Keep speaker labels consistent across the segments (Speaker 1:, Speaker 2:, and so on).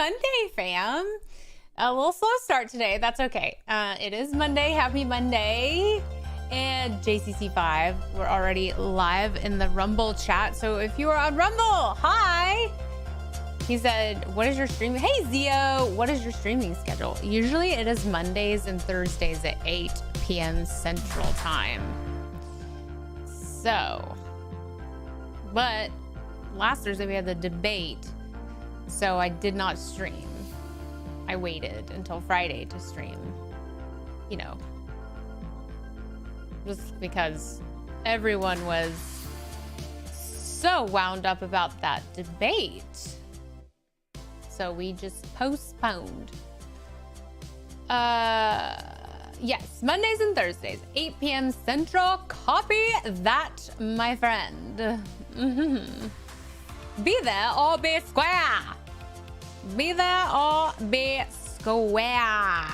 Speaker 1: Monday, fam. A little slow start today. That's okay. It is Monday. Happy Monday. And JCC5, we're already live in the Rumble chat. So if you are on Rumble, hi. He said, what is your streaming? Hey, Zio, what is your streaming schedule? Usually it is Mondays and Thursdays at 8 p.m. Central Time. So, but last Thursday we had the debate. So I did not stream. I waited until Friday to stream, you know, just because everyone was so wound up about that debate. So we just postponed. Yes, Mondays and Thursdays, 8 p.m. Central. Copy that, my friend. Be there or be square. Be there or be square.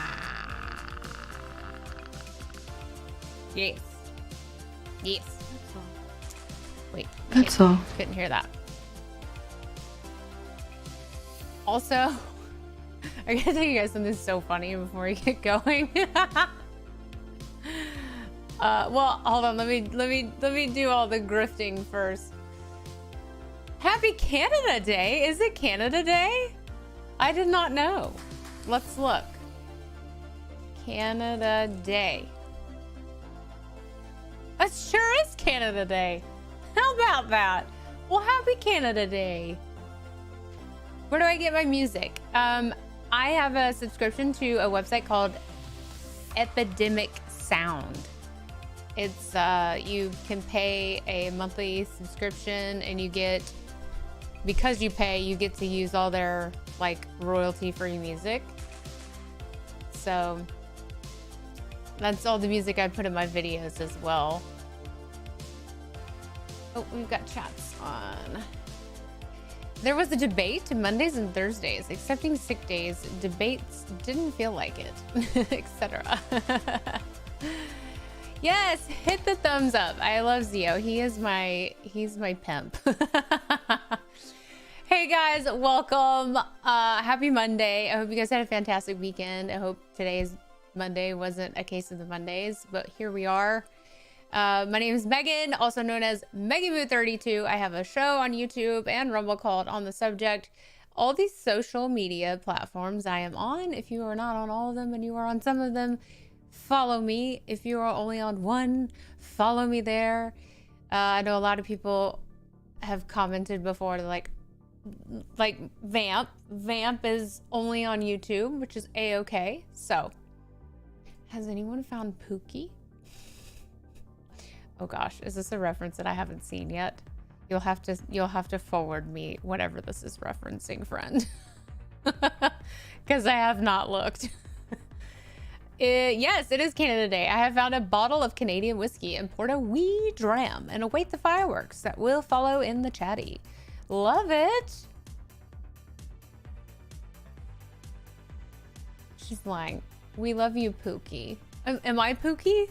Speaker 1: Yes. Yes. Wait.
Speaker 2: That's all.
Speaker 1: Couldn't hear that. Also, I gotta tell you guys something so funny before we get going. Well, hold on. Let me do all the grifting first. Happy Canada Day. Is it Canada Day? I did not know. Let's look. Canada Day. It sure is Canada Day. How about that? Well, happy Canada Day. Where do I get my music? I have a subscription to a website called Epidemic Sound. It's you can pay a monthly subscription and you get, because you pay, you get to use all their like royalty-free music. So that's all the music I put in my videos as well. Oh, we've got chats on. There was a debate Mondays and Thursdays, accepting sick days. Debates didn't feel like it, etc. Yes, hit the thumbs up. I love Zio. He's my pimp. Hey guys, welcome. Happy Monday. I hope you guys had a fantastic weekend. I hope today's Monday wasn't a case of the Mondays, but here we are. My name is Megan, also known as MeganMoo32. I have a show on YouTube and Rumble called On the Subject. All these social media platforms I am on. If you are not on all of them and you are on some of them, follow me. If you are only on one, follow me there. I know a lot of people have commented before, like Vamp is only on YouTube, which is a-okay. So has anyone found Pookie? Oh gosh, is this a reference that I haven't seen yet? You'll have to forward me whatever this is referencing, friend. Because I have not looked. Yes, it is Canada Day. I have found a bottle of Canadian whiskey and poured a wee dram and await the fireworks that will follow in the chatty. Love it. She's lying. We love you, Pookie. Am I Pookie?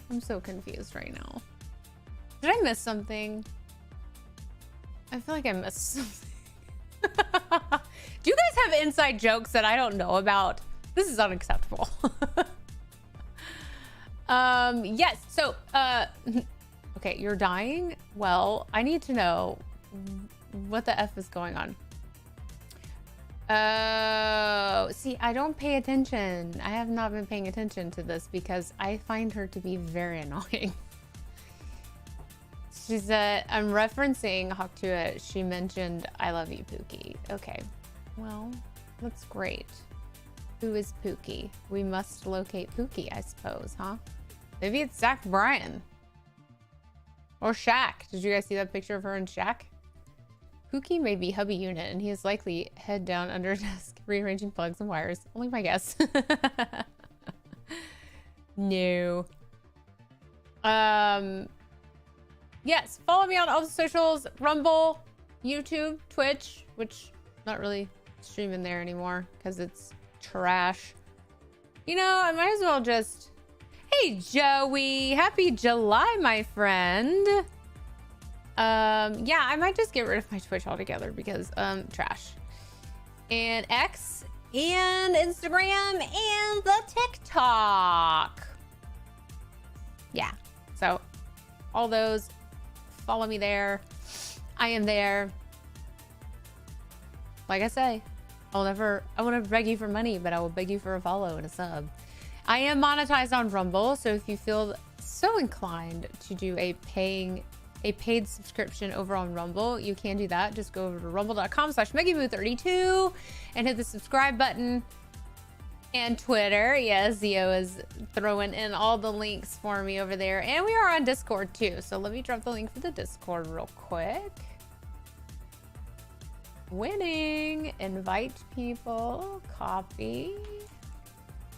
Speaker 1: I'm so confused right now. Did I miss something? I feel like I missed something. Do you guys have inside jokes that I don't know about? This is unacceptable. Yes, so, okay, you're dying? Well, I need to know what the F is going on. Oh, see, I don't pay attention. I have not been paying attention to this because I find her to be very annoying. She said, I'm referencing Hawk Tuah. She mentioned, I love you, Pookie. Okay, well, that's great. Who is Pookie? We must locate Pookie, I suppose, huh? Maybe it's Zach Bryan. Or Shaq. Did you guys see that picture of her and Shaq? Pookie may be hubby unit, and he is likely head down under a desk, rearranging plugs and wires. Only my guess. No. Yes, follow me on all the socials. Rumble, YouTube, Twitch, which not really streaming there anymore because it's trash. You know, I might as well just... Hey, Joey. Happy July, my friend. Yeah, I might just get rid of my Twitch altogether because, trash. and X and Instagram and the TikTok. Yeah, so all those, follow me there. I am there. Like I say, I won't beg you for money, but I will beg you for a follow and a sub. I am monetized on Rumble, so if you feel so inclined to do a paid subscription over on Rumble, you can do that. Just go over to rumble.com/MeggyMoo32 and hit the subscribe button. And Twitter, yes, Zio is throwing in all the links for me over there. And we are on Discord too, so let me drop the link for the Discord real quick. Winning, invite people, copy.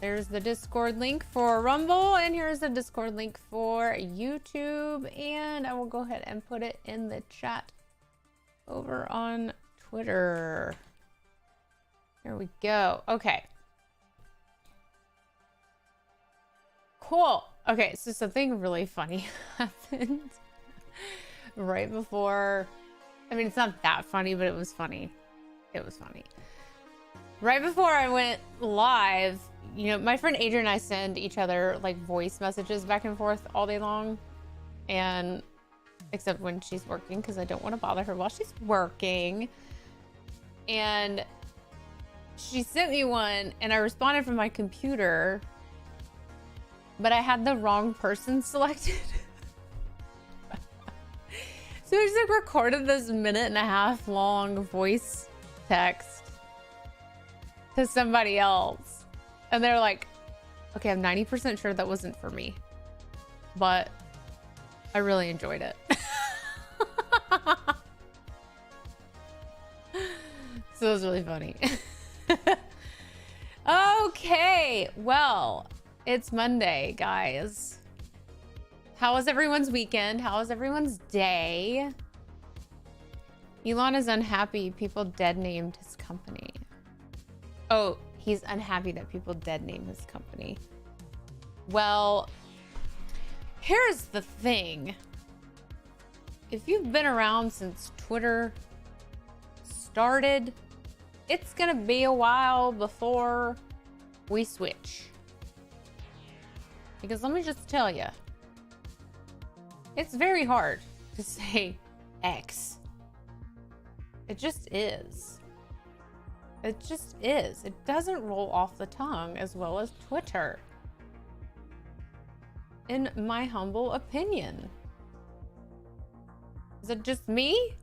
Speaker 1: There's the Discord link for Rumble, and here's the Discord link for YouTube. And I will go ahead and put it in the chat over on Twitter. Here we go. Okay. Cool. Okay, so something really funny happened right before. I mean, it's not that funny, but it was funny. It was funny. Right before I went live, you know, my friend Adrian and I send each other like voice messages back and forth all day long. And except when she's working, because I don't want to bother her while she's working. And she sent me one and I responded from my computer, but I had the wrong person selected. So I just like recorded this 1.5-minute long voice text to somebody else. And they're like, okay, I'm 90% sure that wasn't for me, but I really enjoyed it. So it was really funny. Okay, well, it's Monday, guys. How was everyone's weekend? How was everyone's day? Elon is unhappy people dead named his company. Oh, he's unhappy that people dead name his company. Well, here's the thing. If you've been around since Twitter started, it's gonna be a while before we switch. Because let me just tell you, it's very hard to say X. It just is. It just is. It doesn't roll off the tongue as well as Twitter, in my humble opinion. Is it just me?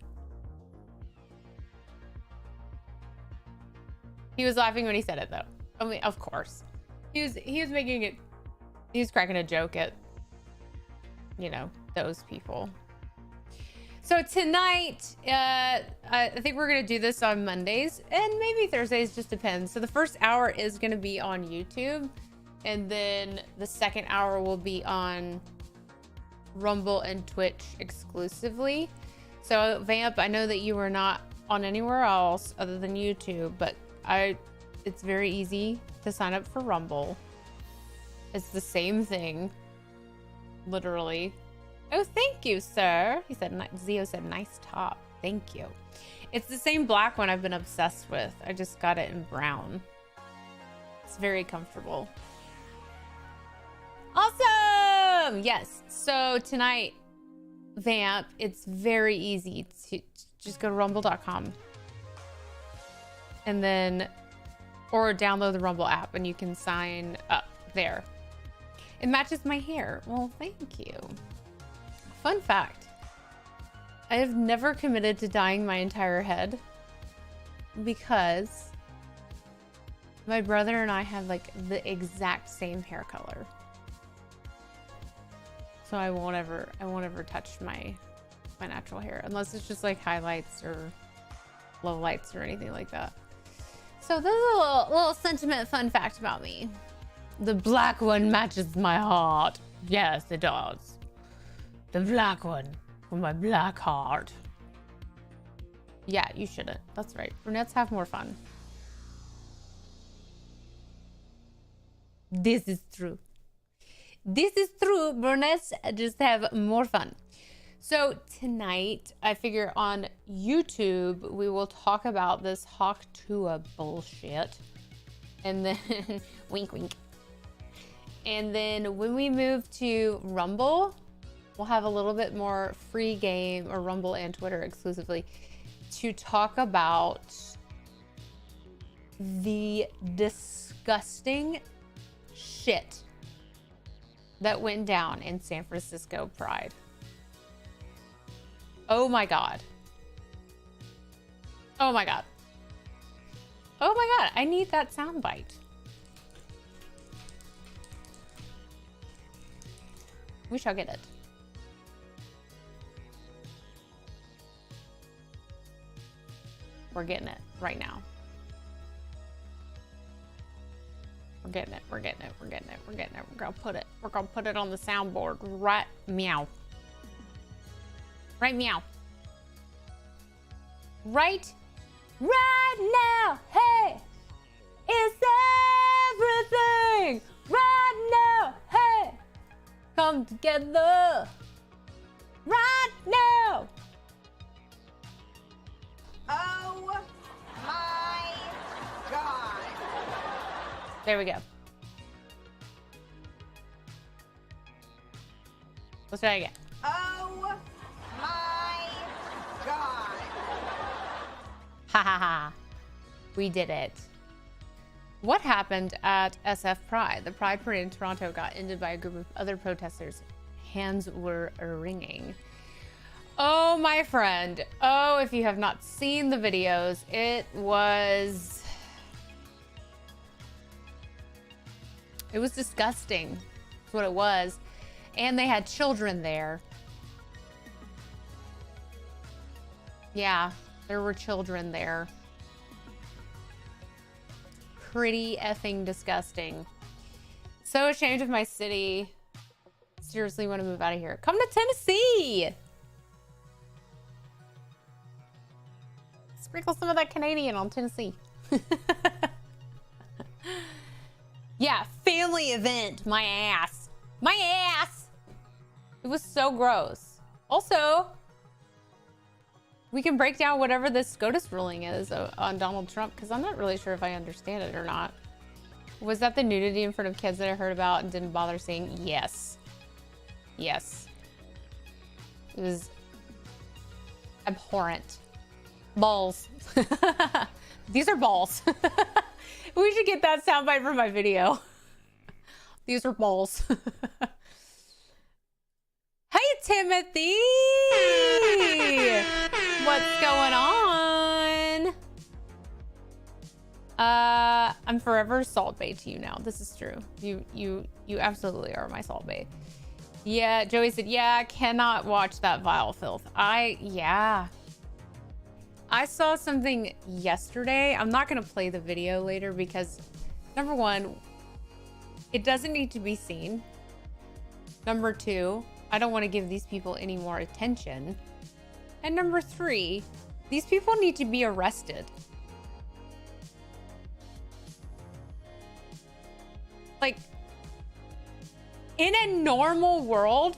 Speaker 1: He was laughing when he said it, though. I mean, of course. He was making it, he was cracking a joke at, you know, those people. So tonight, I think we're gonna do this on Mondays and maybe Thursdays, just depends. So the first hour is gonna be on YouTube, and then the second hour will be on Rumble and Twitch exclusively. So Vamp, I know that you were not on anywhere else other than YouTube, but it's very easy to sign up for Rumble. It's the same thing, literally. Oh, thank you, sir. He said, Zio said, nice top. Thank you. It's the same black one I've been obsessed with. I just got it in brown. It's very comfortable. Awesome. Yes. So tonight, Vamp, it's very easy to just go to rumble.com and then, or download the Rumble app and you can sign up there. It matches my hair. Well, thank you. Fun fact, I have never committed to dyeing my entire head because my brother and I have like the exact same hair color. So I won't ever touch my natural hair unless it's just like highlights or low lights or anything like that. So this is a little sentiment fun fact about me. The black one matches my heart. Yes, it does. The black one for my black heart. Yeah, you shouldn't. That's right. Brunettes have more fun. This is true. This is true. Brunettes just have more fun. So tonight, I figure on YouTube, we will talk about this Hawk Tuah bullshit. And then, wink, wink. And then when we move to Rumble, we'll have a little bit more free game, or Rumble and Twitter exclusively, to talk about the disgusting shit that went down in San Francisco Pride. Oh my God. Oh my God. Oh my God, I need that soundbite. We shall get it. We're getting it right now. We're getting it, we're getting it, we're getting it, we're getting it. We're gonna put it on the soundboard right meow. Right meow. Right now, hey, it's everything. Right now, hey, come together. Right now.
Speaker 2: Oh my God.
Speaker 1: There we go. Let's try again.
Speaker 2: Oh my God.
Speaker 1: Ha ha ha. We did it. What happened at SF Pride? The Pride Parade in Toronto got ended by a group of other protesters. Hands were wringing. Oh, my friend. Oh, if you have not seen the videos, it was disgusting. That's what it was. And they had children there. Yeah, there were children there. Pretty effing disgusting. So ashamed of my city. Seriously want to move out of here. Come to Tennessee. Sprinkle some of that Canadian on Tennessee. Yeah, family event. My ass. My ass. It was so gross. Also, we can break down whatever this SCOTUS ruling is on Donald Trump, because I'm not really sure if I understand it or not. Was that the nudity in front of kids that I heard about and didn't bother seeing? Yes. Yes. It was abhorrent. Balls. These are balls. We should get that soundbite for my video. These are balls. Hey, Timothy! What's going on? I'm forever Salt Bae to you now. This is true. You absolutely are my Salt Bae. Yeah, Joey said, yeah, I cannot watch that vile filth. Yeah. I saw something yesterday. I'm not going to play the video later because, number one, it doesn't need to be seen. Number two, I don't want to give these people any more attention. And number three, these people need to be arrested. Like, in a normal world,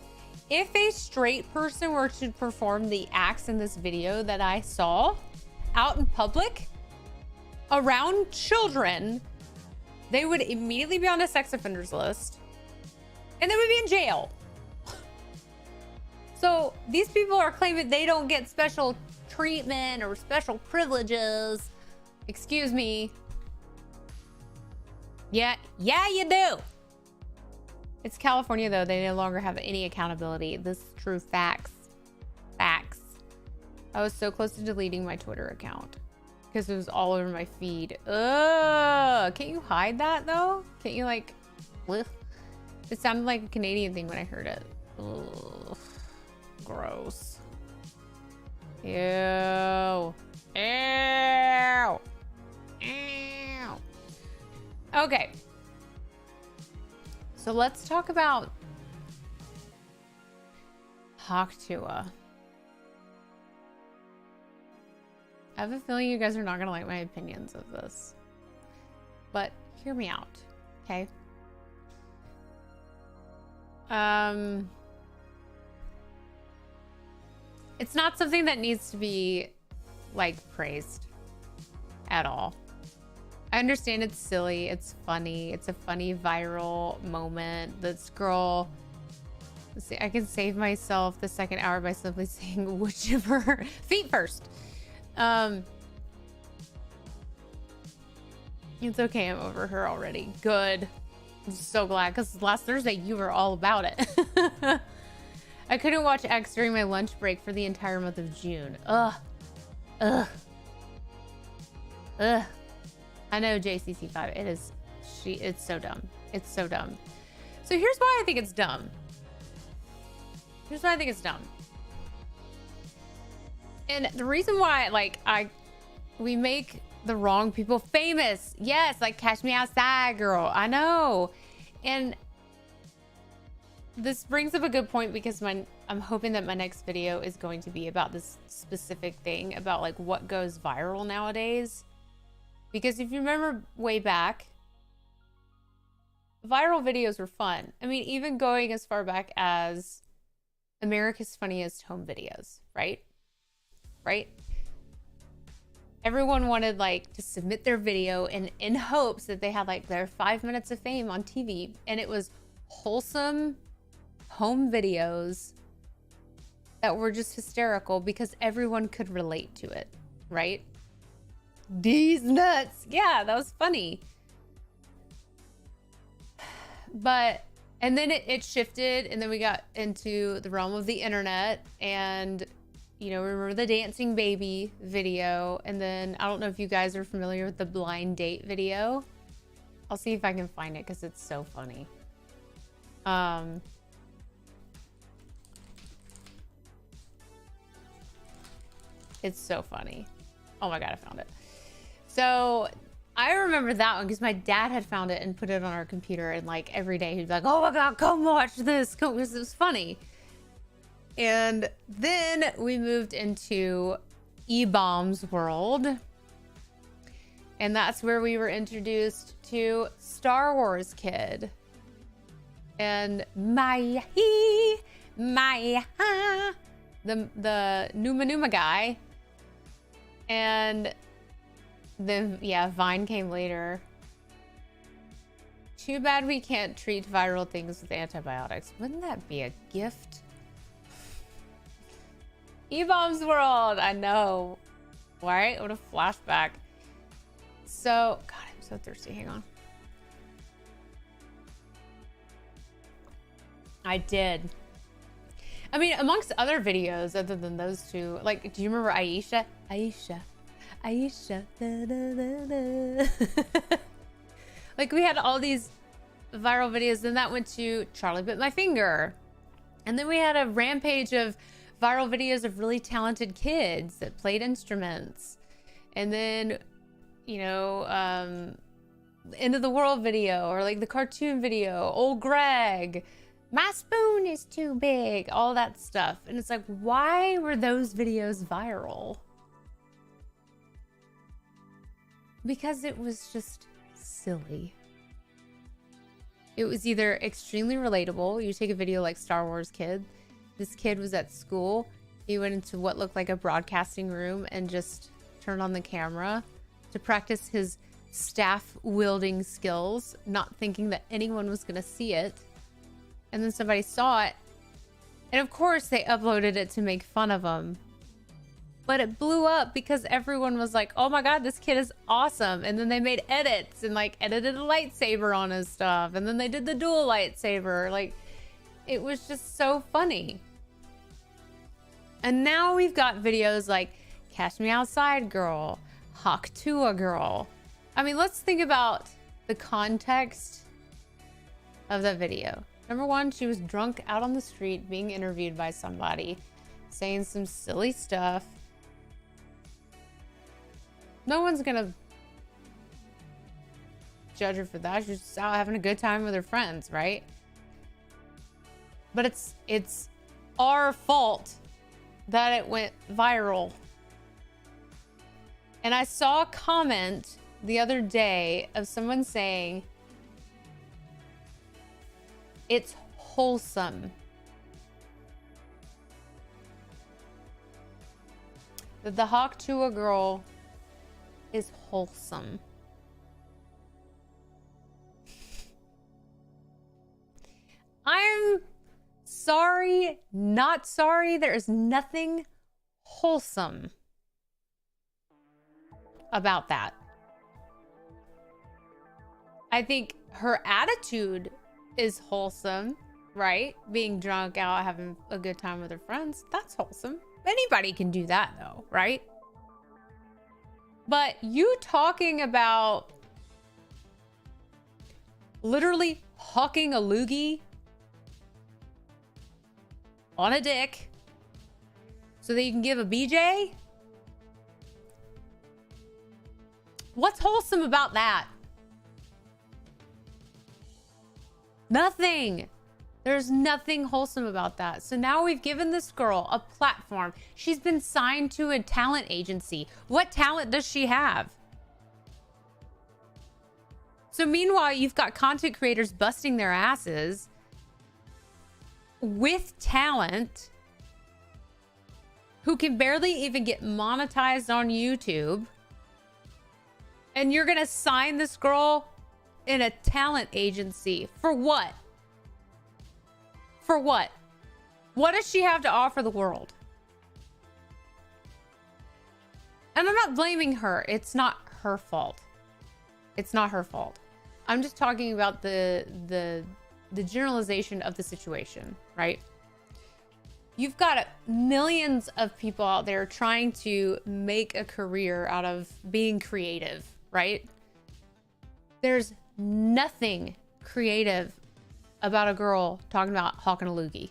Speaker 1: if a straight person were to perform the acts in this video that I saw out in public around children, they would immediately be on a sex offenders list and they would be in jail. So these people are claiming they don't get special treatment or special privileges. Excuse me. Yeah, you do. It's California, though. They no longer have any accountability. This is true. Facts. Facts. I was so close to deleting my Twitter account because it was all over my feed. Ugh. Can't you hide that, though? Can't you, like... Bleh? It sounded like a Canadian thing when I heard it. Ugh. Gross. Ew. Ew. Ew. Okay. So let's talk about Hawk Tuah. I have a feeling you guys are not going to like my opinions of this. But hear me out, okay? It's not something that needs to be like praised at all. I understand it's silly, it's funny, it's a funny viral moment. This girl, let's see, I can save myself the second hour by simply saying whichever feet first. It's okay, I'm over her already. Good. I'm so glad, because last Thursday you were all about it. I couldn't watch X during my lunch break for the entire month of June. Ugh. Ugh. Ugh. I know JCC5. It is. It's so dumb. It's so dumb. So here's why I think it's dumb. Here's why I think it's dumb. And the reason why, like, we make the wrong people famous. Yes, like Catch Me Outside, girl. I know. And this brings up a good point, because I'm hoping that my next video is going to be about this specific thing, about like what goes viral nowadays. Because if you remember way back, viral videos were fun. I mean, even going as far back as America's Funniest Home Videos, right? Right? Everyone wanted like to submit their video in hopes that they had like their 5 minutes of fame on TV. And it was wholesome home videos that were just hysterical because everyone could relate to it, right? These nuts. Yeah, that was funny. But, and then it shifted, and then we got into the realm of the internet, and, you know, remember the dancing baby video, and then I don't know if you guys are familiar with the blind date video. I'll see if I can find it because it's so funny. It's so funny. Oh my God, I found it. So I remember that one because my dad had found it and put it on our computer, and like every day he'd be like, oh my God, come watch this. Come, because it was funny. And then we moved into E-Bomb's world. And that's where we were introduced to Star Wars Kid. And the Numa Numa guy. And then, yeah, Vine came later. Too bad we can't treat viral things with antibiotics. Wouldn't that be a gift? E-Bomb's world, I know. Right? What a flashback. So, God, I'm so thirsty. Hang on. I did. I mean, amongst other videos, other than those two, like, do you remember Aisha? Aisha. Da, da, da. Like, we had all these viral videos. Then that went to Charlie Bit My Finger. And then we had a rampage of viral videos of really talented kids that played instruments. And then, you know, end of the world video, or like the cartoon video, old Greg, my spoon is too big, all that stuff. And it's like, why were those videos viral? Because it was just silly. It was either extremely relatable. You take a video like Star Wars Kid. This kid was at school. He went into what looked like a broadcasting room and just turned on the camera to practice his staff wielding skills, not thinking that anyone was going to see it. And then somebody saw it. And of course they uploaded it to make fun of him. But it blew up because everyone was like, oh my God, this kid is awesome. And then they made edits and like edited a lightsaber on his stuff. And then they did the dual lightsaber. Like, it was just so funny. And now we've got videos like Catch Me Outside Girl, Hawk Tuah Girl. I mean, let's think about the context of that video. Number one, she was drunk out on the street being interviewed by somebody, saying some silly stuff. No one's gonna judge her for that. She's just out having a good time with her friends, right? But it's our fault that it went viral. And I saw a comment the other day of someone saying, it's wholesome. that the Hawk Tuah girl is wholesome. I'm sorry, not sorry. There is nothing wholesome about that. I think her attitude is wholesome, right? Being drunk out, having a good time with her friends, that's wholesome. Anybody can do that though, right? But you talking about literally hawking a loogie on a dick so that you can give a BJ? What's wholesome about that? Nothing. There's nothing wholesome about that. So now we've given this girl a platform. She's been signed to a talent agency. What talent does she have? So meanwhile, you've got content creators busting their asses with talent who can barely even get monetized on YouTube. And you're going to sign this girl in a talent agency. For what? For what? What does she have to offer the world? And I'm not blaming her. It's not her fault. It's not her fault. I'm just talking about the generalization of the situation, right? You've got millions of people out there trying to make a career out of being creative, right? There's nothing creative about a girl talking about hawking a loogie.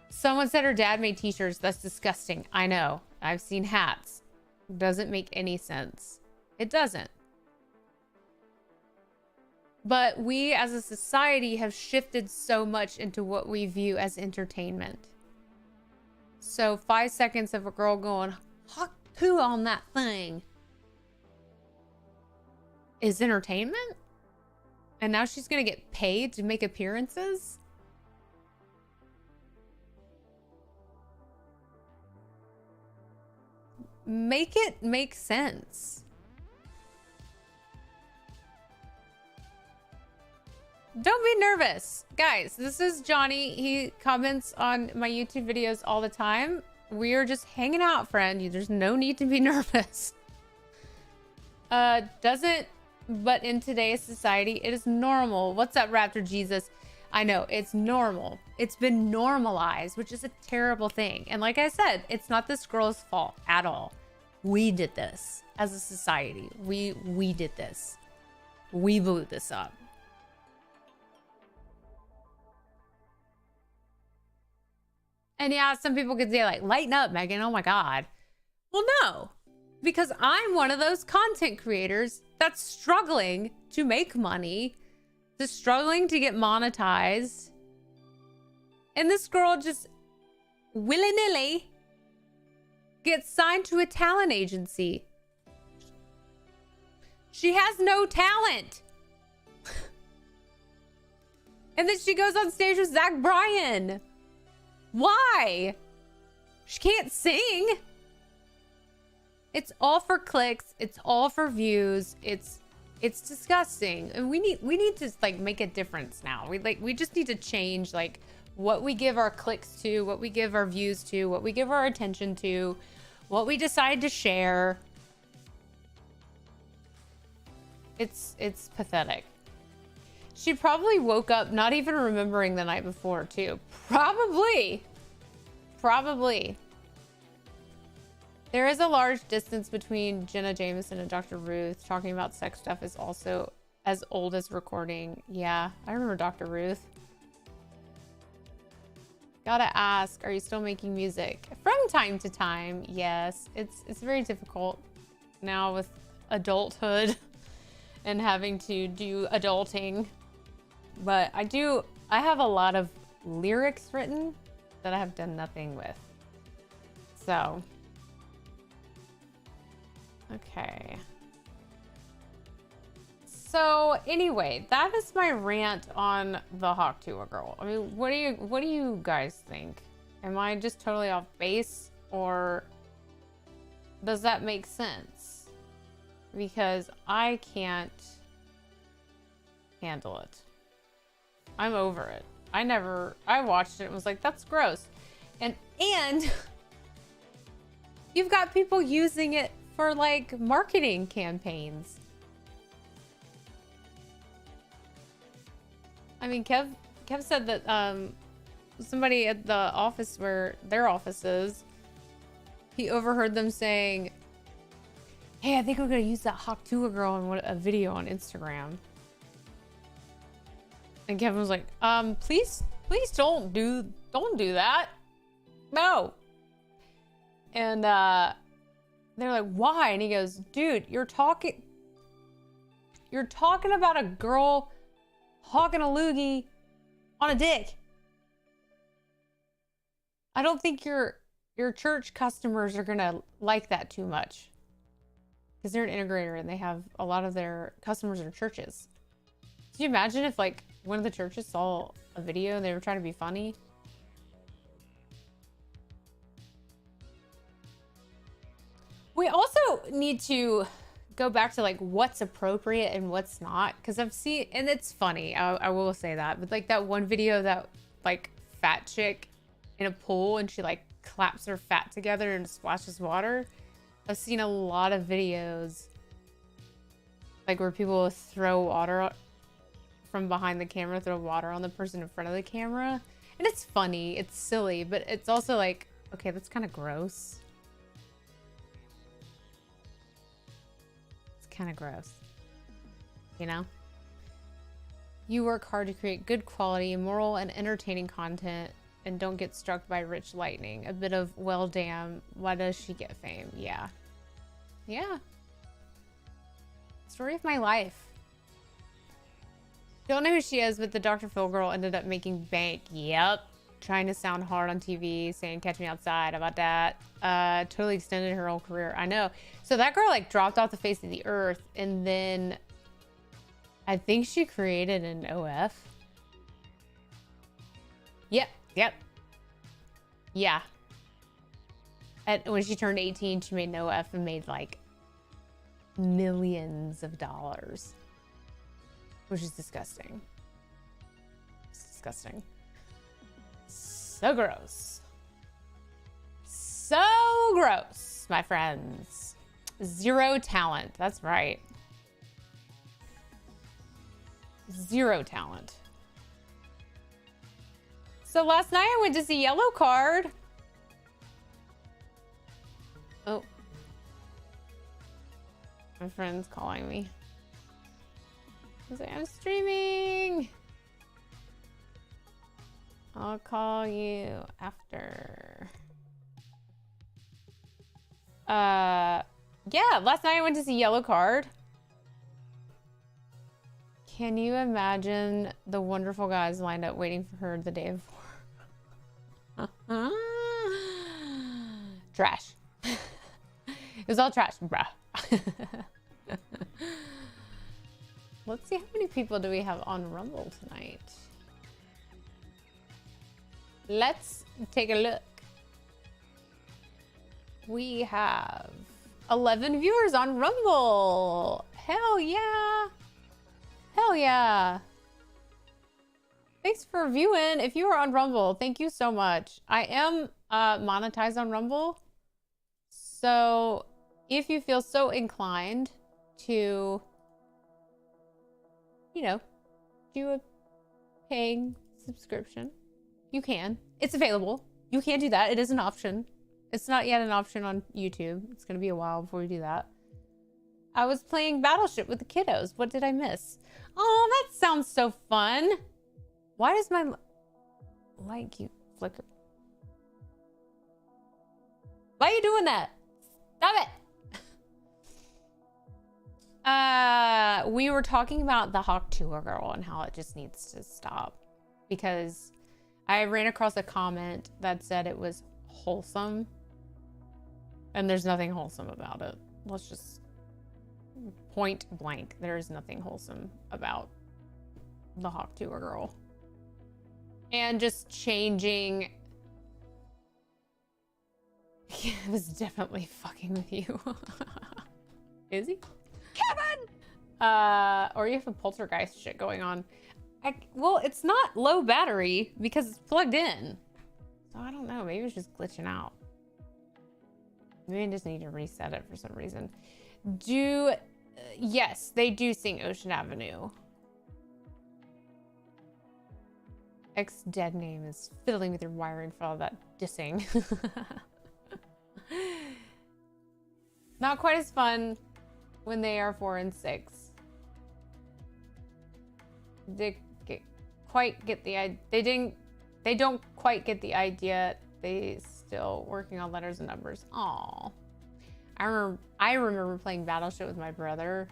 Speaker 1: Someone said her dad made t-shirts. That's disgusting. I know. I've seen hats. Doesn't make any sense. It doesn't. But we as a society have shifted so much into what we view as entertainment. So 5 seconds of a girl going, Hawk Tuah on that thing is entertainment? And now she's gonna get paid to make appearances? Make it make sense. Don't be nervous. Guys, this is Johnny. He comments on my YouTube videos all the time. We are just hanging out, friend. There's no need to be nervous. But in today's society, it is normal. What's up, Raptor Jesus? I know, it's normal. It's been normalized, which is a terrible thing. And like I said, it's not this girl's fault at all. We did this as a society. We did this. We blew this up. And yeah, some people could say like, lighten up, Megan. Oh my God. Well, no, because I'm one of those content creators that's struggling to make money, that's struggling to get monetized. And this girl just willy-nilly gets signed to a talent agency. She has no talent. And then she goes on stage with Zach Bryan. Why? She can't sing. It's all for clicks. It's all for views. It's disgusting. And we need to like make a difference now. We just need to change like what we give our clicks to, what we give our views to, what we give our attention to, what we decide to share. It's pathetic. She probably woke up not even remembering the night before too. Probably. There is a large distance between Jenna Jameson and Dr. Ruth. Talking about sex stuff is also as old as recording. Yeah, I remember Dr. Ruth. Gotta ask, are you still making music? From time to time, yes. It's very difficult now with adulthood and having to do adulting. But I have a lot of lyrics written that I have done nothing with. So, okay. So anyway, that is my rant on the Hawk Tuah girl. I mean, what do you guys think? Am I just totally off base, or does that make sense? Because I can't handle it. I'm over it. I watched it and was like, that's gross. And you've got people using it for like marketing campaigns. I mean, Kev said that somebody at the office where their office is, he overheard them saying, hey, I think we're gonna use that Hawk Tuah girl in a video on Instagram. And Kevin was like, please don't do that. No. And they're like, why? And he goes, dude, you're talking about a girl hawking a loogie on a dick. I don't think your church customers are gonna like that too much, because they're an integrator and they have a lot of their customers in churches. Could you imagine if like one of the churches saw a video and they were trying to be funny? We also need to go back to like what's appropriate and what's not, because I've seen, and it's funny, I will say that, but like that one video, that like fat chick in a pool and she like claps her fat together and splashes water. I've seen a lot of videos like where people throw water from behind the camera, throw water on the person in front of the camera, and it's funny, it's silly, but it's also like, okay, that's kind of gross. Kind of gross, you know? You work hard to create good quality, moral, and entertaining content, and don't get struck by rich lightning. A bit of, well, damn, why does she get fame? Yeah. Story of my life. Don't know who she is, but the Dr. Phil girl ended up making bank. Yep. Trying to sound hard on TV, saying catch me outside. How about that? Totally extended her whole career. I know. So that girl like dropped off the face of the earth, and then I think she created an OF. Yep. Yeah. When she turned 18, she made an OF and made like millions of dollars, which is disgusting. It's disgusting. So gross. So gross, my friends. Zero talent. That's right. Zero talent. So last night I went to see Yellow Card. Oh. My friend's calling me. He's like, I'm streaming. I'll call you after. Yeah, last night I went to see Yellow Card. Can you imagine the wonderful guys lined up waiting for her the day before? Trash. It was all trash, bruh. Let's see, how many people do we have on Rumble tonight? Let's take a look. We have 11 viewers on Rumble. Hell yeah. Hell yeah. Thanks for viewing. If you are on Rumble, thank you so much. I am monetized on Rumble. So if you feel so inclined to, you know, do a paying subscription, you can. It's available. You can do that. It is an option. It's not yet an option on YouTube. It's going to be a while before we do that. I was playing Battleship with the kiddos. What did I miss? Oh, that sounds so fun. Why does my light keep flicker? Why are you doing that? Stop it. We were talking about the Hawk Tuah girl and how it just needs to stop, because I ran across a comment that said it was wholesome, and there's nothing wholesome about it. Let's just point blank. There is nothing wholesome about the Hawk Tuah girl. And just changing was definitely fucking with you. Is he?
Speaker 2: Kevin!
Speaker 1: Or you have a poltergeist shit going on. Well, it's not low battery because it's plugged in. So I don't know. Maybe it's just glitching out. Maybe I just need to reset it for some reason. Yes, they do sing Ocean Avenue. Dead name is fiddling with your wiring for all that dissing. Not quite as fun when they are 4 and 6. They don't quite get the idea. They still working on letters and numbers. Aw. I remember playing Battleship with my brother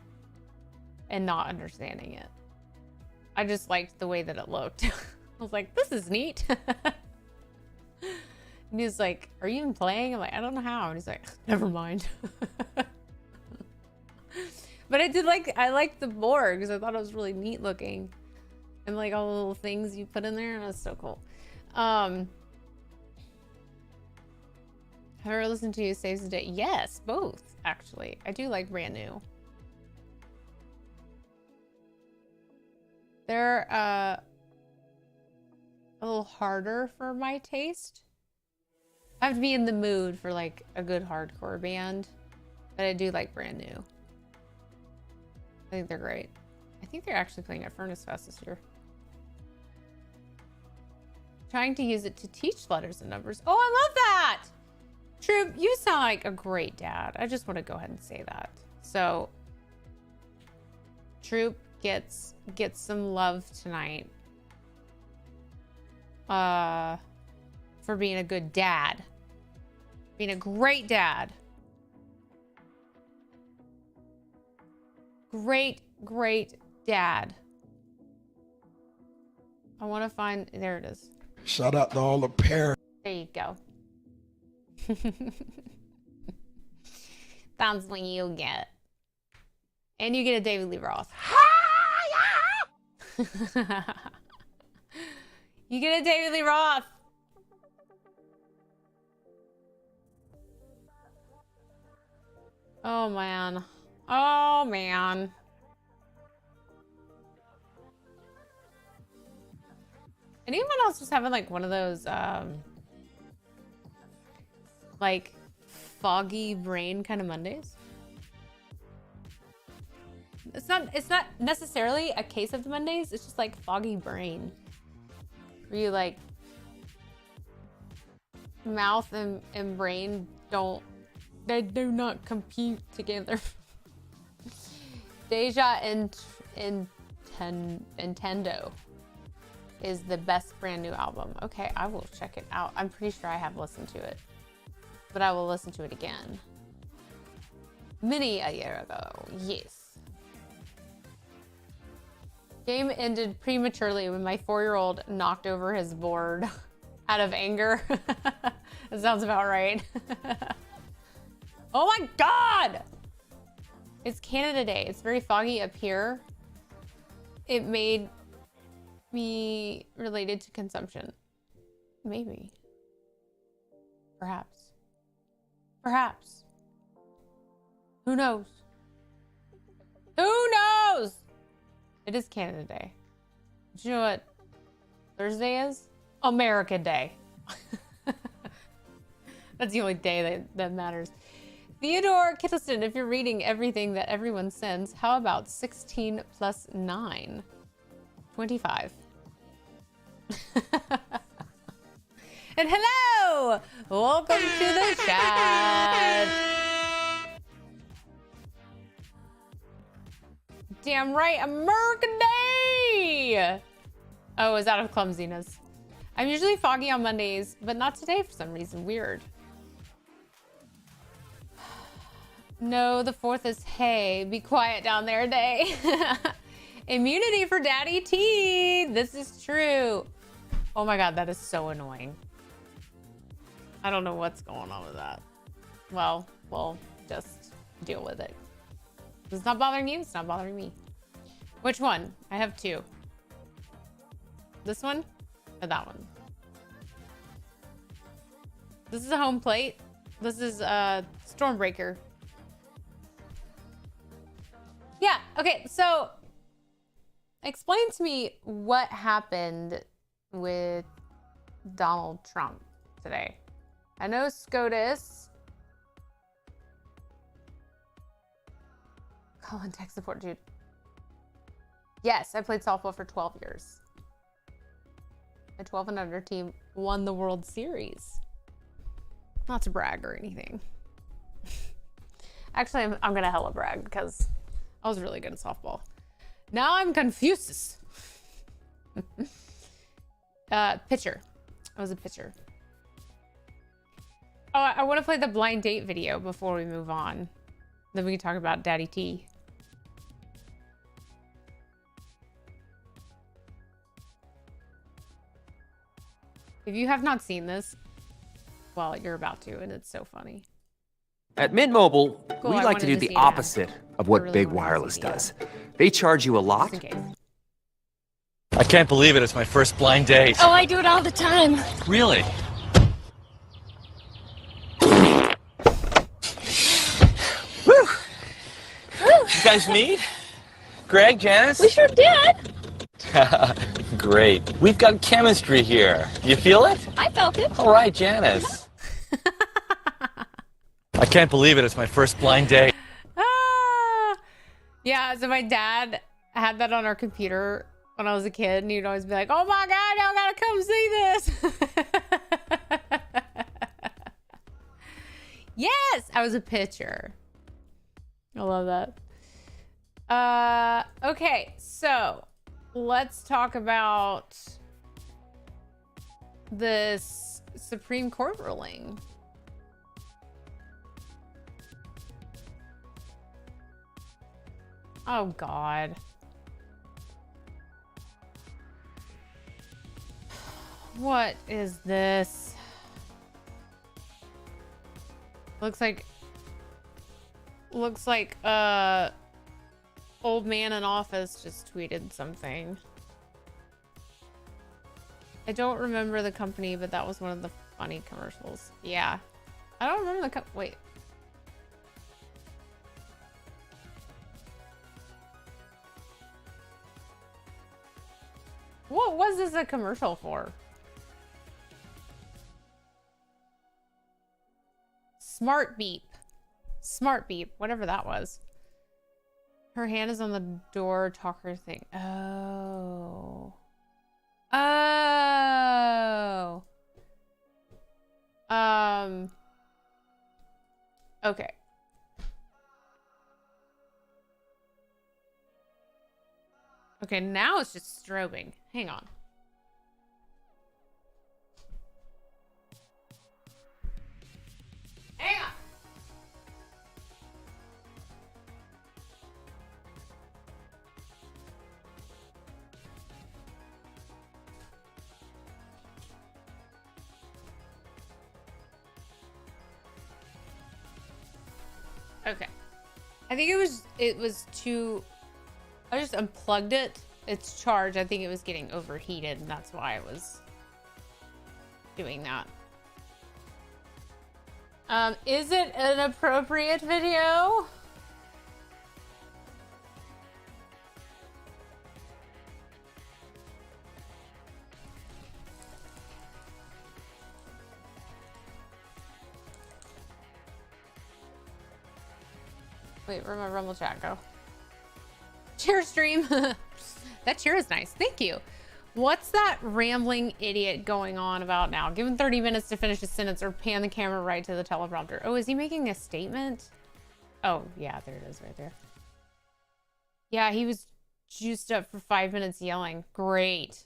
Speaker 1: and not understanding it. I just liked the way that it looked. I was like, this is neat. And he's like, are you even playing? I'm like, I don't know how. And he's like, never mind. But I liked the board because I thought it was really neat looking. And like all the little things you put in there. And it was so cool. Have I ever listened to Saves the Day? Yes, both, actually. I do like Brand New. They're a little harder for my taste. I have to be in the mood for like a good hardcore band, but I do like Brand New. I think they're great. I think they're actually playing at Furnace Fest this year. Trying to use it to teach letters and numbers. Oh, I love that! Troop, you sound like a great dad. I just want to go ahead and say that. So, Troop gets some love tonight. For being a good dad. Being a great dad. Great dad. I want to find... There it is.
Speaker 3: Shout out to all the parents.
Speaker 1: There you go. That's what you get. And you get a David Lee Roth. You get a David Lee Roth. Oh, man. Oh, man. Anyone else just having like one of those like foggy brain kind of Mondays? It's not necessarily a case of the Mondays, it's just like foggy brain. Where you like mouth and brain they do not compute together. Deja and Nintendo is the best Brand New album. Okay, I will check it out. I'm pretty sure I have listened to it, but I will listen to it again. Many a year ago, yes. Game ended prematurely when my 4-year-old knocked over his board out of anger. That sounds about right. Oh my God! It's Canada Day. It's very foggy up here. It made me related to consumption. Maybe. Perhaps. Perhaps. Who knows? Who knows? It is Canada Day. Do you know what Thursday is? America Day. That's the only day that matters. Theodore Kittleson, if you're reading everything that everyone sends, how about 16 plus 9? 25. And hello! Welcome to the chat. Damn right, American Day! Oh, is out of clumsiness. I'm usually foggy on Mondays, but not today for some reason. Weird. No, the 4th is hey. Be quiet down there, Day. Immunity for Daddy T. This is true. Oh my God, that is so annoying. I don't know what's going on with that. Well, we'll just deal with it. It's not bothering you, it's not bothering me. Which one? I have 2. This one or that one? This is a home plate. This is Stormbreaker. Yeah, okay, so explain to me what happened with Donald Trump today. I know SCOTUS. Call and tech support, dude. Yes, I played softball for 12 years. My 12 and under team won the World Series. Not to brag or anything. Actually, I'm gonna hella brag because I was really good at softball. Now I'm confused. Pitcher. I was a pitcher. Oh, I want to play the blind date video before we move on. Then we can talk about Daddy T. If you have not seen this, well, you're about to, and it's so funny.
Speaker 4: At Mint Mobile,
Speaker 1: Cool,
Speaker 4: we
Speaker 1: I
Speaker 4: like to do
Speaker 1: wanted to
Speaker 4: the
Speaker 1: see an ad.
Speaker 4: opposite of what
Speaker 1: I really
Speaker 4: Big
Speaker 1: wanted to
Speaker 4: Wireless
Speaker 1: see the ad.
Speaker 4: does. They charge you a lot.
Speaker 1: Just in case.
Speaker 5: I can't believe it. It's my first blind date.
Speaker 6: Oh, I do it all the time.
Speaker 5: Really? Woo! You guys meet? Greg, Janice?
Speaker 6: We sure did.
Speaker 5: Great. We've got chemistry here. You feel it?
Speaker 6: I felt it.
Speaker 5: All right, Janice. I can't believe it. It's my first blind date.
Speaker 1: Ah! Yeah, so my dad had that on our computer when I was a kid, and he'd always be like, oh my God, y'all gotta come see this. Yes, I was a pitcher. I love that. Okay, so let's talk about this Supreme Court ruling. Oh, God. What is this? Looks like old man in office just tweeted something. I don't remember the company, but that was one of the funny commercials. Yeah. I don't remember the wait. What was this a commercial for? Smart beep. Smart beep. Whatever that was. Her hand is on the door talker thing. Oh. Oh. Okay. Okay, now it's just strobing. Hang on. Hang on. Okay. I think it was too, I just unplugged it. It's charged. I think it was getting overheated, and that's why it was doing that. Is it an appropriate video? Wait, where'd my Rumble chat go? Cheer stream. That cheer is nice. Thank you. What's that rambling idiot going on about now? Give him 30 minutes to finish a sentence or pan the camera right to the teleprompter. Oh, is he making a statement? Oh, yeah, there it is right there. Yeah, he was juiced up for 5 minutes yelling. Great.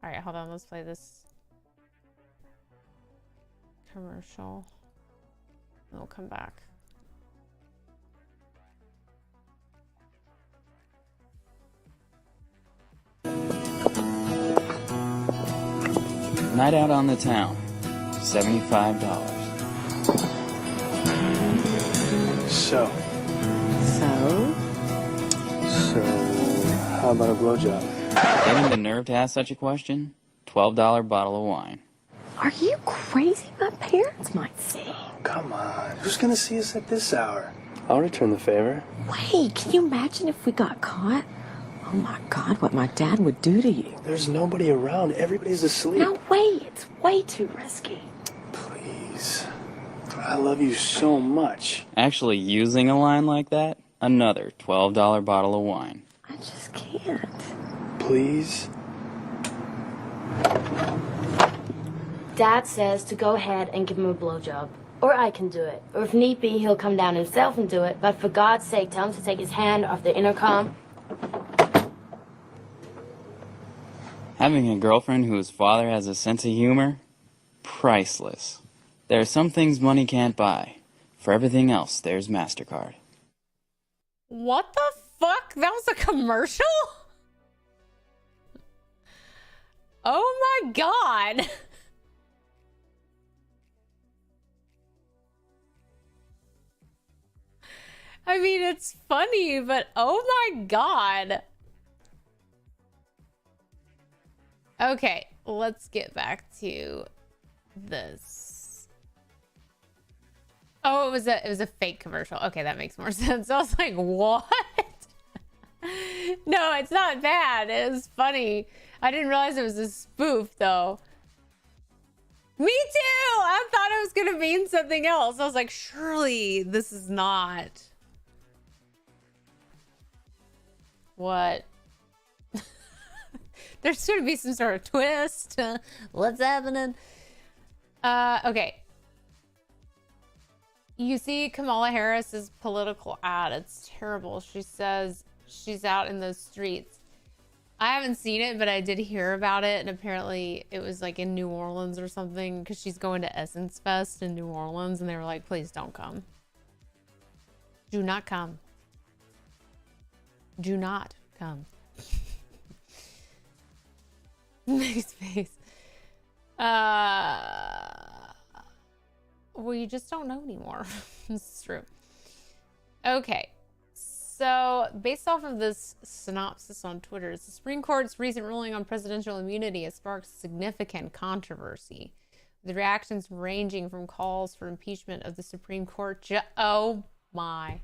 Speaker 1: All right, hold on. Let's play this commercial. And we'll come back.
Speaker 7: Night out on the town, $75.
Speaker 8: So,
Speaker 6: So?
Speaker 8: how about a blowjob?
Speaker 7: Getting the nerve to ask such a question? $12 bottle of wine.
Speaker 6: Are you crazy? My parents might see.
Speaker 8: Come on. Who's gonna see us at this hour? I'll return the favor.
Speaker 6: Wait, can you imagine if we got caught? Oh my God, what my dad would do to you.
Speaker 8: There's nobody around. Everybody's asleep.
Speaker 6: No way, it's way too risky.
Speaker 8: Please. I love you so much.
Speaker 7: Actually using a line like that? Another $12 bottle of wine.
Speaker 6: I just can't.
Speaker 8: Please.
Speaker 9: Dad says to go ahead and give him a blowjob. Or I can do it. Or if need be, he'll come down himself and do it. But for God's sake, tell him to take his hand off the intercom.
Speaker 7: Having a girlfriend whose father has a sense of humor? Priceless. There are some things money can't buy. For everything else, there's MasterCard.
Speaker 1: What the fuck? That was a commercial? Oh my God. I mean, it's funny, but oh my God. Okay, let's get back to this. Oh, it was a fake commercial. Okay, that makes more sense. I was like, what? No, it's not bad. It was funny. I didn't realize it was a spoof though. Me too! I thought it was gonna mean something else. I was like, surely this is not. What? There's gonna be some sort of twist. What's happening? Okay. You see Kamala Harris's political ad. It's terrible. She says she's out in those streets. I haven't seen it, but I did hear about it, and apparently it was like in New Orleans or something, because she's going to Essence Fest in New Orleans, and they were like, please don't come. Do not come. Do not come. Nice face. Well, you just don't know anymore. This is true. Okay. So, based off of this synopsis on Twitter, the Supreme Court's recent ruling on presidential immunity has sparked significant controversy. The reactions ranging from calls for impeachment of the Supreme Court. Oh my.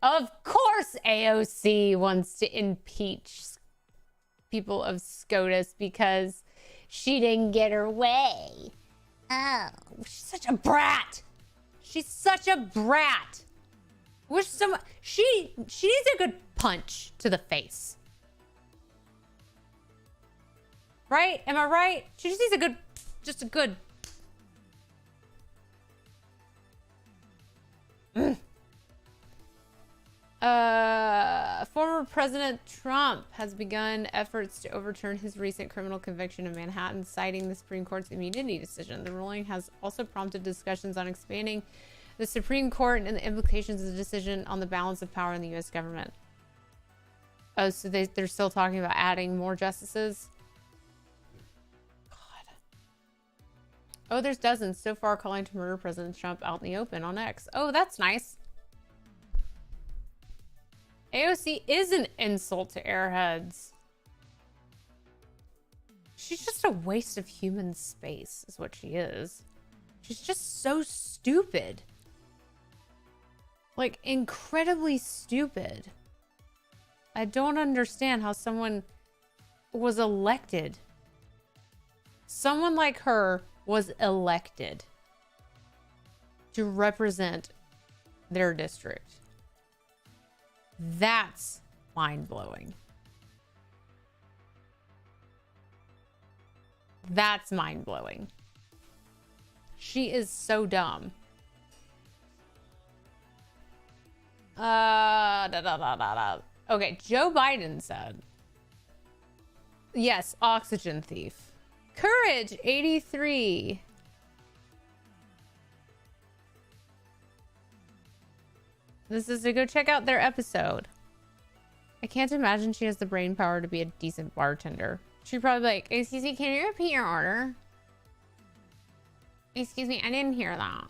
Speaker 1: Of course AOC wants to impeach people of SCOTUS because she didn't get her way. Oh, she's such a brat. She's such a brat. Wish someone, she needs a good punch to the face. Right? Am I right? She just needs a good, just a good. Former President Trump has begun efforts to overturn his recent criminal conviction in Manhattan, citing the Supreme Court's immunity decision. The ruling has also prompted discussions on expanding the Supreme Court and the implications of the decision on the balance of power in the U.S. government. Oh, so they're still talking about adding more justices? God. Oh, there's dozens so far calling to murder President Trump out in the open on X. Oh, that's nice. AOC is an insult to airheads. She's just a waste of human space, is what she is. She's just so stupid. Like, incredibly stupid. I don't understand how someone was elected. Someone like her was elected to represent their district. That's mind-blowing. That's mind-blowing. She is so dumb. Okay, Joe Biden said, yes, oxygen thief. Courage 83. This is to go check out their episode. I can't imagine she has the brain power to be a decent bartender. She'd probably be like, excuse me, can you repeat your order? Excuse me, I didn't hear that.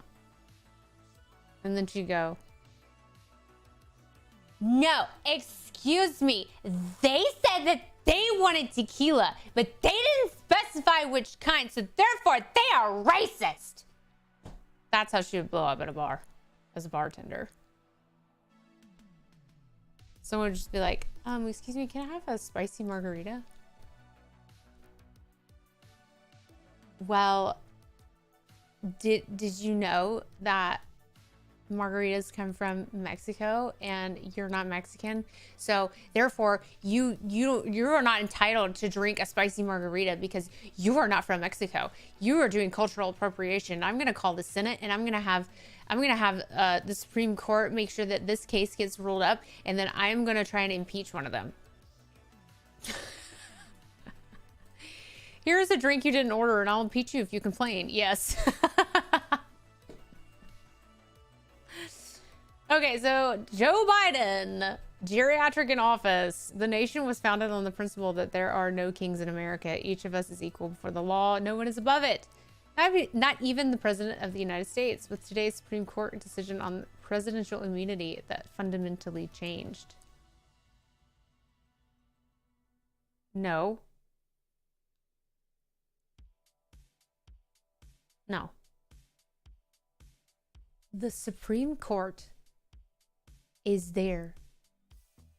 Speaker 1: And then she'd go, no, excuse Excuse me. They said that they wanted tequila, but they didn't specify which kind, so therefore they are racist. That's how she would blow up at a bar as a bartender. Someone would just be like, excuse me, can I have a spicy margarita? Well, did you know that margaritas come from Mexico and you're not Mexican? So therefore you are not entitled to drink a spicy margarita because you are not from Mexico. You are doing cultural appropriation. I'm going to call the Senate and I'm going to have the Supreme Court make sure that this case gets ruled up, and then I'm going to try and impeach one of them. Here's a drink you didn't order and I'll impeach you if you complain. Yes. Okay, so Joe Biden, geriatric in office. The nation was founded on the principle that there are no kings in America. Each of us is equal before the law. No one is above it. Not even the President of the United States, with today's Supreme Court decision on presidential immunity that fundamentally changed. No. No. The Supreme Court is there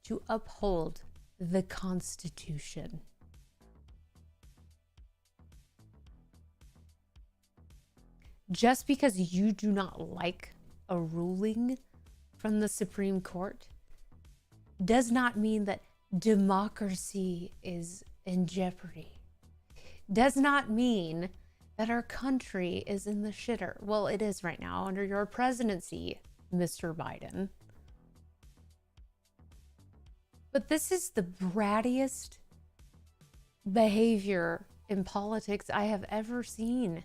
Speaker 1: to uphold the Constitution. Just because you do not like a ruling from the Supreme Court does not mean that democracy is in jeopardy. Does not mean that our country is in the shitter. Well, it is right now under your presidency, Mr. Biden. But this is the brattiest behavior in politics I have ever seen.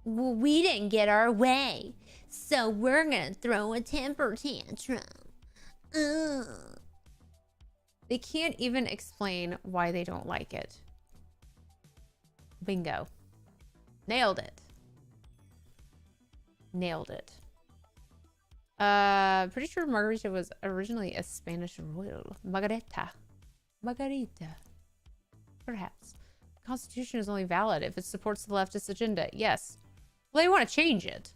Speaker 1: Well, we didn't get our way, so we're gonna throw a temper tantrum. They can't even explain why they don't like it. Bingo. Nailed it. Nailed it. Pretty sure margarita was originally a Spanish royal. Margarita. Margarita. Perhaps. The Constitution is only valid if it supports the leftist agenda. Yes. Well, they want to change it.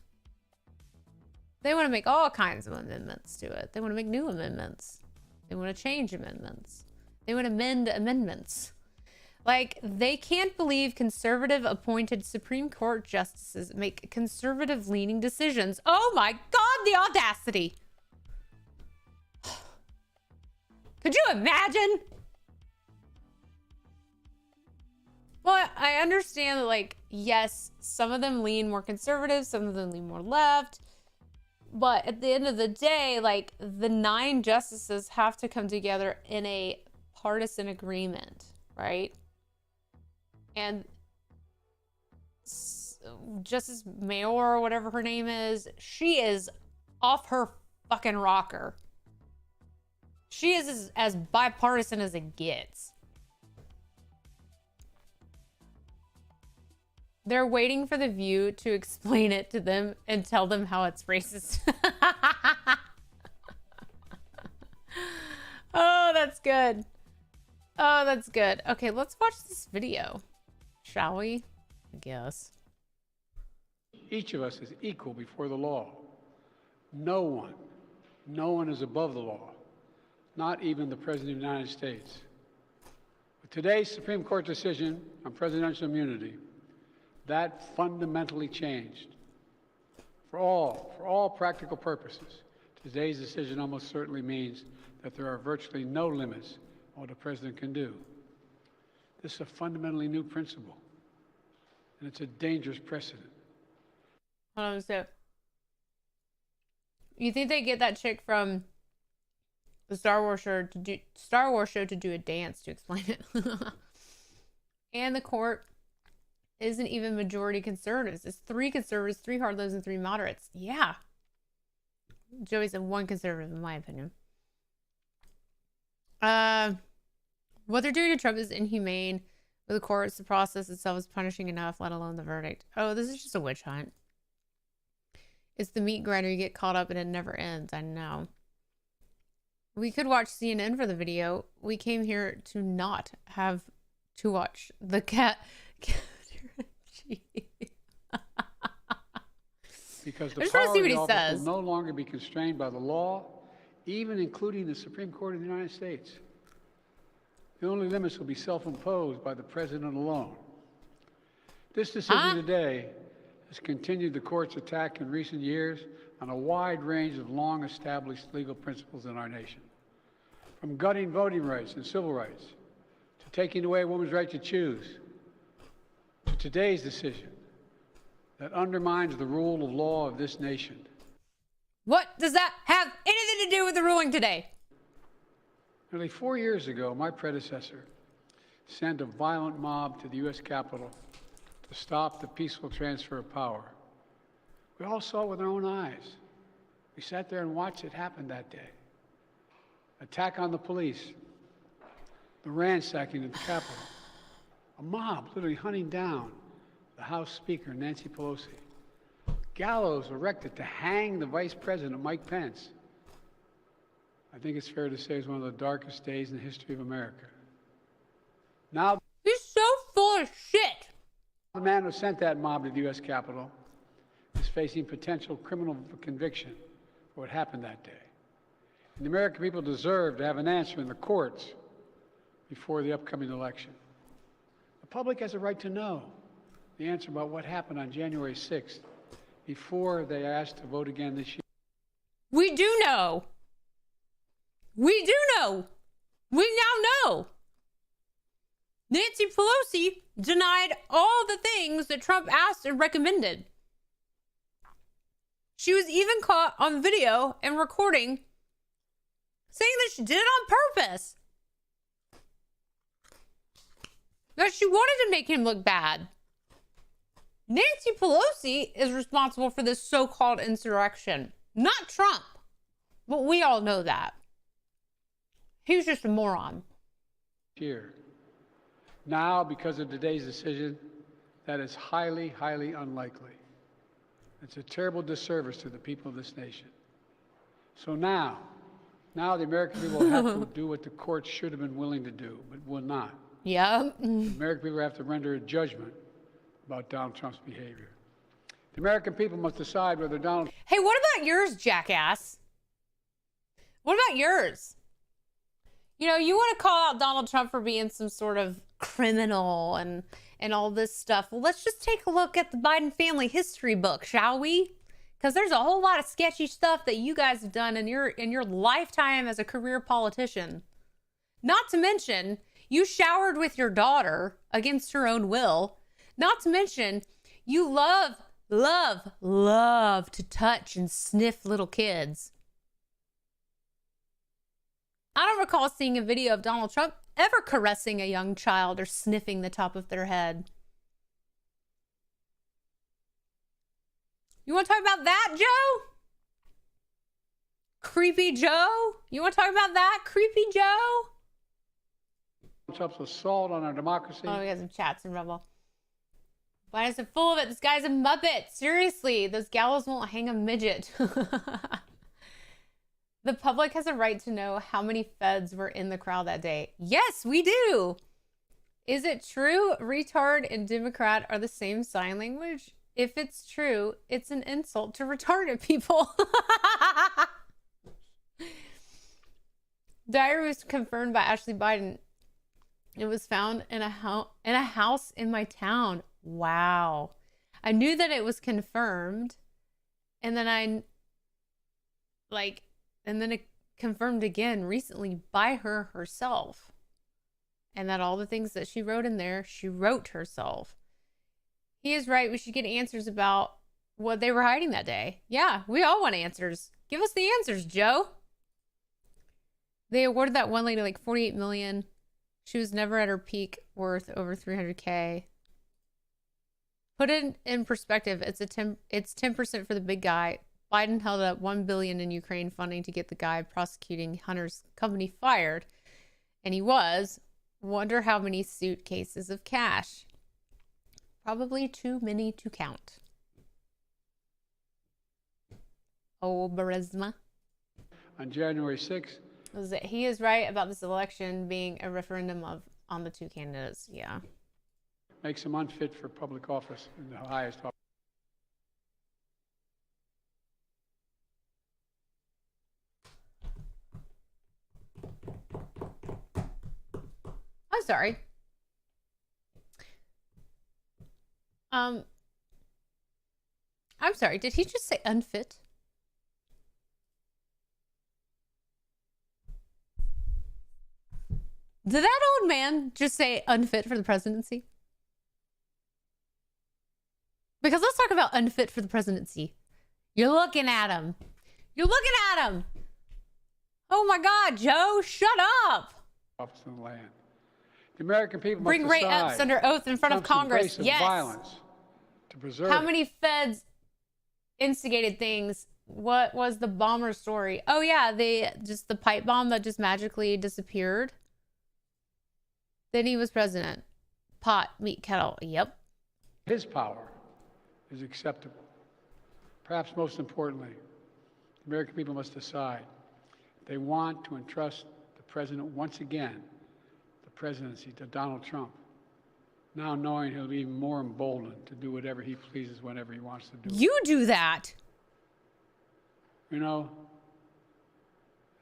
Speaker 1: They want to make all kinds of amendments to it. They want to make new amendments. They want to change amendments. They want to amend amendments. Like, they can't believe conservative appointed Supreme Court justices make conservative leaning decisions. Oh my God, the audacity. Could you imagine? Well, I understand that, like, yes, some of them lean more conservative, some of them lean more left. But at the end of the day, like, the 9 justices have to come together in a partisan agreement, right? And Justice Mayor, or whatever her name is, she is off her fucking rocker. She is as bipartisan as it gets. They're waiting for The View to explain it to them and tell them how it's racist. Oh, that's good. Oh, that's good. Okay, let's watch this video. Shall we? I guess.
Speaker 10: Each of us is equal before the law. No one is above the law. Not even the President of the United States. With today's Supreme Court decision on presidential immunity, that fundamentally changed. For all practical purposes, today's decision almost certainly means that there are virtually no limits on what a president can do. This is a fundamentally new principle, and it's a dangerous precedent.
Speaker 1: Hold on, so you think they get that chick from the Star Wars show to do a dance to explain it? And the court isn't even majority conservatives. It's 3 conservatives, 3 hardliners, and 3 moderates. Yeah. Joey said 1 conservative, in my opinion. What they're doing to Trump is inhumane. With the courts, the process itself is punishing enough, let alone the verdict. Oh, this is just a witch hunt. It's the meat grinder. You get caught up and it never ends. I know. We could watch CNN for the video. We came here to not have to watch the cat.
Speaker 10: Because
Speaker 1: I
Speaker 10: the
Speaker 1: just
Speaker 10: power
Speaker 1: wanna see
Speaker 10: of
Speaker 1: what
Speaker 10: the
Speaker 1: he
Speaker 10: office
Speaker 1: says.
Speaker 10: will no longer be constrained by the law, even including the Supreme Court of the United States. The only limits will be self-imposed by the president alone. This decision today has continued the court's attack in recent years on a wide range of long-established legal principles in our nation, from gutting voting rights and civil rights, to taking away a woman's right to choose, to today's decision that undermines the rule of law of this nation.
Speaker 1: What does that have anything to do with the ruling today?
Speaker 10: Nearly 4 years ago, my predecessor sent a violent mob to the U.S. Capitol to stop the peaceful transfer of power. We all saw it with our own eyes. We sat there and watched it happen that day. Attack on the police, the ransacking of the Capitol, a mob literally hunting down the House Speaker, Nancy Pelosi, gallows erected to hang the Vice President, Mike Pence. I think it's fair to say it's one of the darkest days in the history of America. Now,
Speaker 1: he's so full of shit.
Speaker 10: The man who sent that mob to the U.S. Capitol is facing potential criminal conviction for what happened that day. And the American people deserve to have an answer in the courts before the upcoming election. The public has a right to know the answer about what happened on January 6th before they asked to vote again this year.
Speaker 1: We do know. We do know. We now know. Nancy Pelosi denied all the things that Trump asked and recommended. She was even caught on video and recording saying that she did it on purpose. That she wanted to make him look bad. Nancy Pelosi is responsible for this so-called insurrection, not Trump. But we all know that. He's just a moron.
Speaker 10: Here. Now, because of today's decision, that is highly, highly unlikely. It's a terrible disservice to the people of this nation. So now the American people will have to do what the courts should have been willing to do, but will not.
Speaker 1: Yeah.
Speaker 10: The American people have to render a judgment about Donald Trump's behavior. The American people must decide whether Donald...
Speaker 1: Hey, what about yours, jackass? What about yours? You know, you want to call out Donald Trump for being some sort of criminal and all this stuff. Well, let's just take a look at the Biden family history book, shall we? Because there's a whole lot of sketchy stuff that you guys have done in your lifetime as a career politician. Not to mention, you showered with your daughter against her own will. Not to mention, you love to touch and sniff little kids. I don't recall seeing a video of Donald Trump ever caressing a young child or sniffing the top of their head. You want to talk about that, Joe? Creepy Joe? You want to talk about that, Creepy Joe?
Speaker 10: Trump's assault on our democracy.
Speaker 1: Oh, we got some chats in Rebel. Why is it full of it? This guy's a Muppet. Seriously, those gallows won't hang a midget. The public has a right to know how many feds were in the crowd that day. Yes, we do. Is it true retard and Democrat are the same sign language? If it's true, it's an insult to retarded people. Diary was confirmed by Ashley Biden. It was found in a house in my town. Wow. I knew that it was confirmed. And then it confirmed again recently by her herself. And that all the things that she wrote in there, she wrote herself. He is right. We should get answers about what they were hiding that day. Yeah, we all want answers. Give us the answers, Joe. They awarded that one lady like $48 million. She was never at her peak worth over $300K. Put it in perspective. It's 10% for the big guy. Biden held up $1 billion in Ukraine funding to get the guy prosecuting Hunter's company fired. And he was. Wonder how many suitcases of cash. Probably too many to count. Oh, Barisma.
Speaker 10: On January 6th,
Speaker 1: He is right about this election being a referendum on the two candidates. Yeah.
Speaker 10: Makes him unfit for public office in the highest office.
Speaker 1: I'm sorry. I'm sorry. Did he just say unfit? Did that old man just say unfit for the presidency? Because let's talk about unfit for the presidency. You're looking at him. You're looking at him. Oh my God, Joe, shut up.
Speaker 10: Office in the land. The American people must
Speaker 1: Bring Ray Epps under oath in front of Congress. Yes.
Speaker 10: Violence to preserve.
Speaker 1: How many feds instigated things? What was the bomber story? Oh yeah, the pipe bomb that just magically disappeared. Then he was president. Pot, meat, kettle. Yep.
Speaker 10: His power is acceptable. Perhaps most importantly, the American people must decide if they want to entrust the president once again, the presidency, to Donald Trump, now knowing he'll be even more emboldened to do whatever he pleases whenever he wants to do it.
Speaker 1: You do that.
Speaker 10: You know,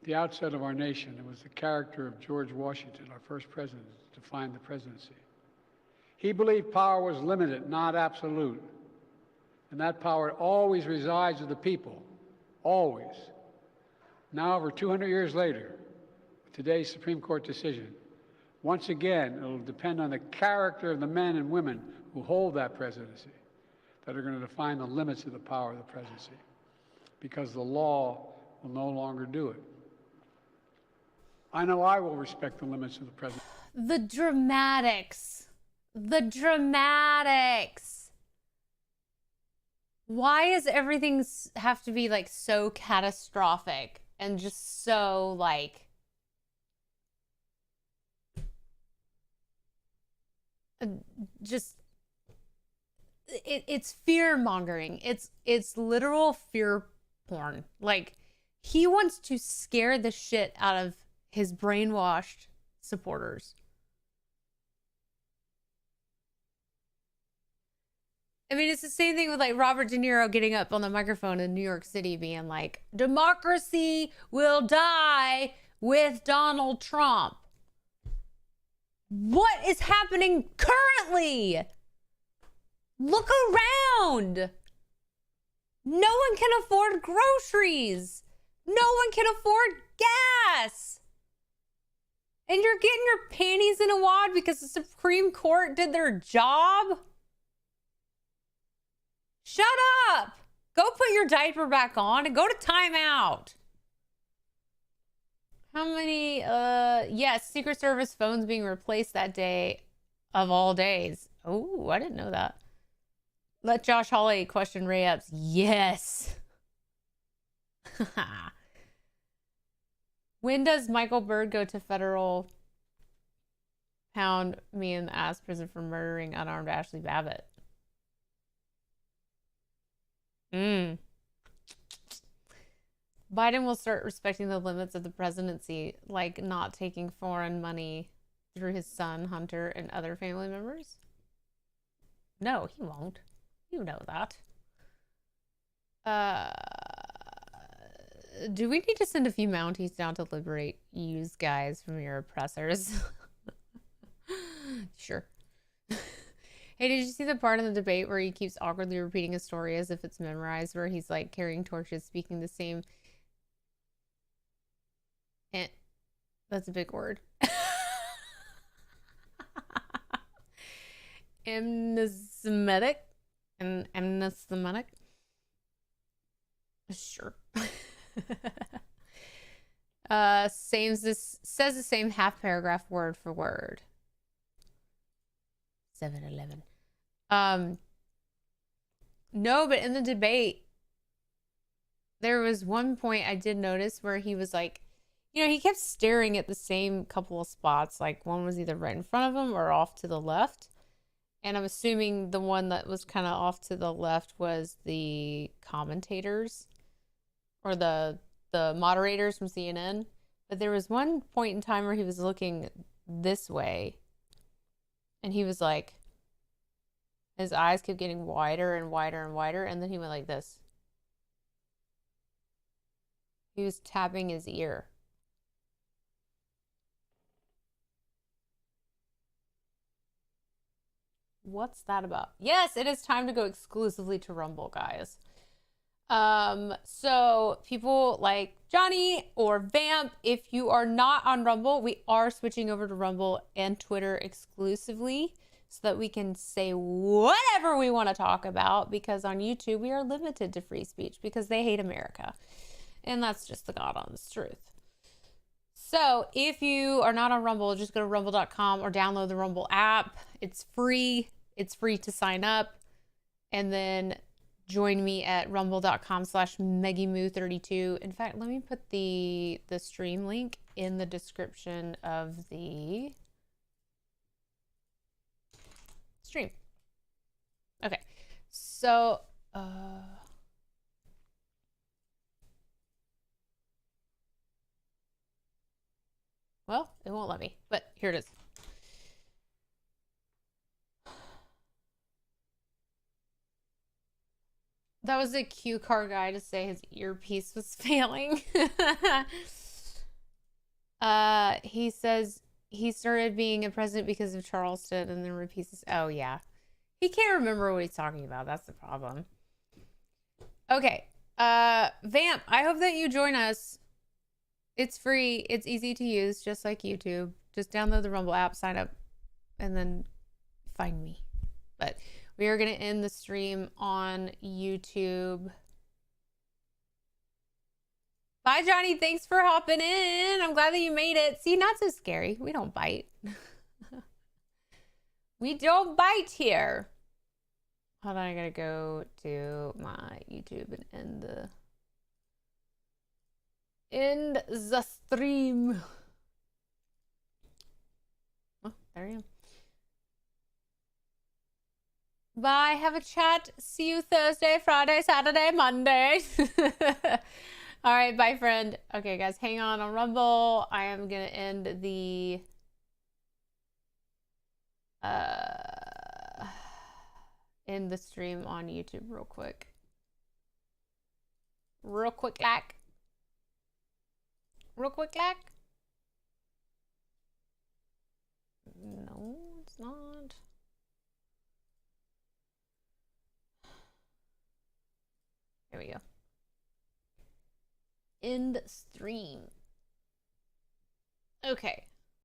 Speaker 10: at the outset of our nation, it was the character of George Washington, our first president, to find the presidency. He believed power was limited, not absolute. And that power always resides with the people, always. Now, over 200 years later, with today's Supreme Court decision, once again, it will depend on the character of the men and women who hold that presidency that are going to define the limits of the power of the presidency, because the law will no longer do it. I know I will respect the limits of the presidency.
Speaker 1: The dramatics. The dramatics. Why does everything have to be like so catastrophic and just so like it's fear mongering. It's literal fear porn. Like he wants to scare the shit out of his brainwashed supporters. I mean, it's the same thing with like Robert De Niro getting up on the microphone in New York City being like, democracy will die with Donald Trump. What is happening currently? Look around. No one can afford groceries. No one can afford gas. And you're getting your panties in a wad because the Supreme Court did their job? Shut up. Go put your diaper back on and go to timeout. How many, yes, Secret Service phones being replaced that day of all days. Oh, I didn't know that. Let Josh Hawley question Ray Epps. Yes. When does Michael Bird go to federal pound me in the ass prison for murdering unarmed Ashley Babbitt? Biden will start respecting the limits of the presidency, like not taking foreign money through his son, Hunter, and other family members? No, he won't. You know that. Do we need to send a few Mounties down to liberate you guys from your oppressors? Sure. Hey, did you see the part in the debate where he keeps awkwardly repeating a story as if it's memorized, where he's like carrying torches, speaking the same... And that's a big word. Amnestic? Amnestic? Sure. Says the same half paragraph word for word. 7-Eleven. No, but in the debate, there was one point I did notice where he was like, you know, he kept staring at the same couple of spots. Like one was either right in front of him or off to the left. And I'm assuming the one that was kind of off to the left was the commentators or the moderators from CNN. But there was one point in time where he was looking this way, and he was like, his eyes kept getting wider and wider and wider, and then he went like this. He was tapping his ear. What's that about? Yes, it is time to go exclusively to Rumble, guys. So people like Johnny or Vamp, if you are not on Rumble, we are switching over to Rumble and Twitter exclusively so that we can say whatever we want to talk about, because on YouTube we are limited to free speech because they hate America. And that's just the God honest truth. So if you are not on Rumble, just go to rumble.com or download the Rumble app. It's free. It's free to sign up. And then join me at rumble.com/MeggyMoo32. In fact, let me put the stream link in the description of the stream. Okay. So, well, it won't let me, but here it is. That was a cue card guy to say his earpiece was failing. He says he started being a president because of Charleston, and then repeats this. Oh, yeah. He can't remember what he's talking about. That's the problem. Okay. Vamp, I hope that you join us. It's free. It's easy to use, just like YouTube. Just download the Rumble app, sign up, and then find me. But we are going to end the stream on YouTube. Bye, Johnny. Thanks for hopping in. I'm glad that you made it. See, not so scary. We don't bite. We don't bite here. Hold on. I got to go to my YouTube and end the stream. Oh, there I am. Bye. Have a chat. See you Thursday, Friday, Saturday, Monday. All right. Bye, friend. Okay, guys, hang on Rumble. I am going to end the stream on YouTube real quick. Real quick, like. No, it's not. Here we go. End stream. Okay.